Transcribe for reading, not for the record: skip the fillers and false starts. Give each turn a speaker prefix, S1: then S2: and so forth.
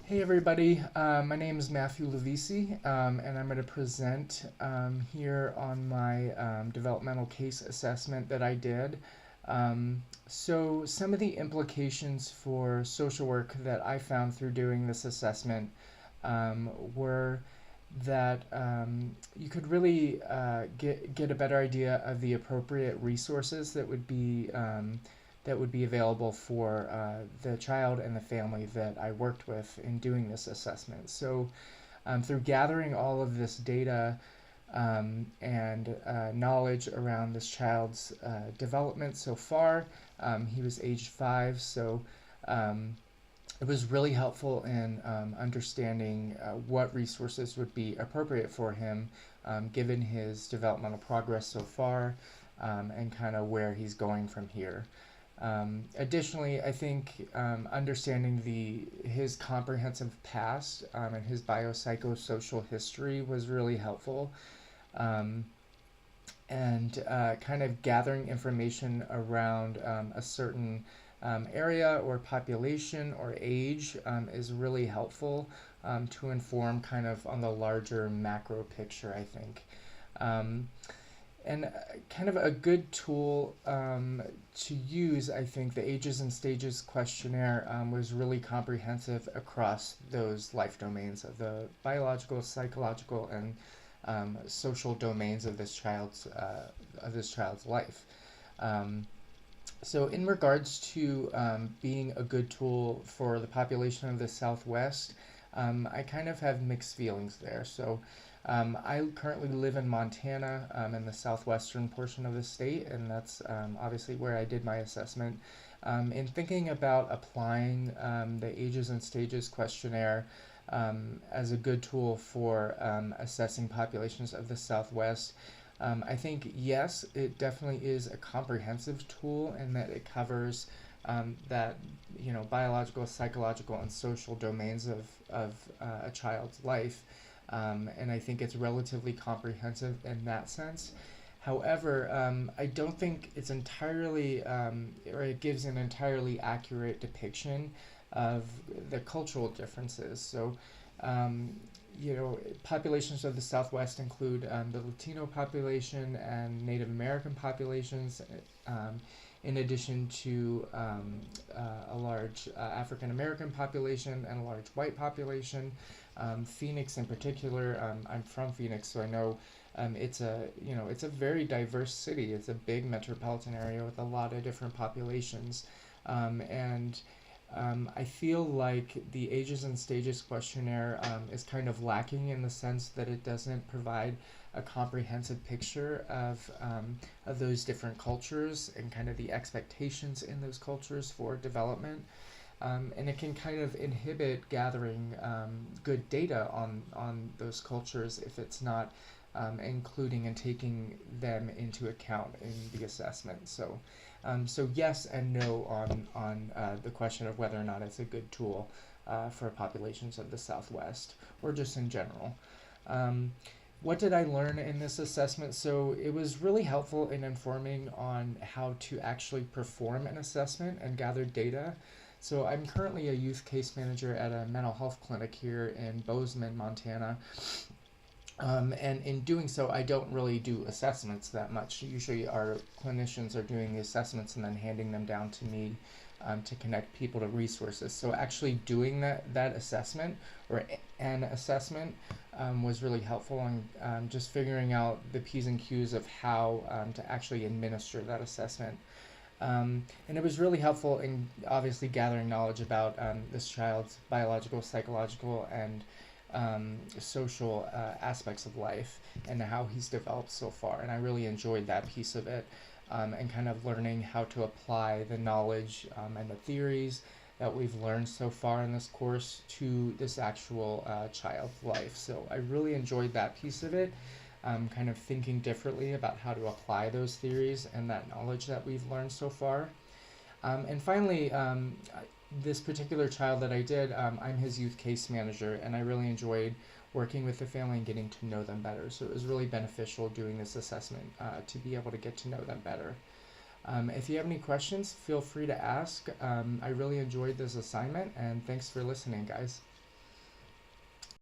S1: Hey everybody, my name is Matthew Levisi, and I'm going to present here on my developmental case assessment that I did. So some of the implications for social work that I found through doing this assessment were that you could really get a better idea of the appropriate resources that would be available for the child and the family that I worked with in doing this assessment. So through gathering all of this data and knowledge around this child's development so far, he was aged 5, so it was really helpful in understanding what resources would be appropriate for him given his developmental progress so far, and kind of where he's going from here. Additionally, I think understanding his comprehensive past and his biopsychosocial history was really helpful. Um, and kind of gathering information around a certain area or population or age is really helpful to inform kind of on the larger macro picture, I think. Um, and kind of a good tool to use, I think the Ages and Stages questionnaire was really comprehensive across those life domains of the biological, psychological, and social domains of this child's life. Um, so in regards to being a good tool for the population of the Southwest, I kind of have mixed feelings there. So I currently live in Montana, in the southwestern portion of the state, and that's obviously where I did my assessment. In thinking about applying the Ages and Stages questionnaire as a good tool for assessing populations of the Southwest, I think yes, it definitely is a comprehensive tool in that it covers that biological, psychological, and social domains of a child's life. And I think it's relatively comprehensive in that sense. However, I don't think it's entirely, or it gives an entirely accurate depiction of the cultural differences. So, um, populations of the Southwest include the Latino population and Native American populations, in addition to a large African American population and a large white population. Phoenix in particular, I'm from Phoenix, so I know it's a very diverse city. It's a big metropolitan area with a lot of different populations, and I feel like the Ages and Stages questionnaire is kind of lacking in the sense that it doesn't provide a comprehensive picture of those different cultures and kind of the expectations in those cultures for development. And it can kind of inhibit gathering good data on those cultures if it's not including and taking them into account in the assessment. So yes and no on the question of whether or not it's a good tool for populations of the Southwest or just in general. What did I learn in this assessment? So it was really helpful in informing on how to actually perform an assessment and gather data. So I'm currently a youth case manager at a mental health clinic here in Bozeman, Montana. And in doing so, I don't really do assessments that much. Usually our clinicians are doing the assessments and then handing them down to me to connect people to resources. So actually doing that assessment or an assessment was really helpful in just figuring out the P's and Q's of how to actually administer that assessment. And it was really helpful in obviously gathering knowledge about this child's biological, psychological, and social aspects of life and how he's developed so far. And I really enjoyed that piece of it, and kind of learning how to apply the knowledge and the theories that we've learned so far in this course to this actual child's life. So I really enjoyed that piece of it. Kind of thinking differently about how to apply those theories and that knowledge that we've learned so far. And finally, this particular child that I did, I'm his youth case manager, and I really enjoyed working with the family and getting to know them better. So it was really beneficial doing this assessment to be able to get to know them better. If you have any questions, feel free to ask. I really enjoyed this assignment, and thanks for listening, guys.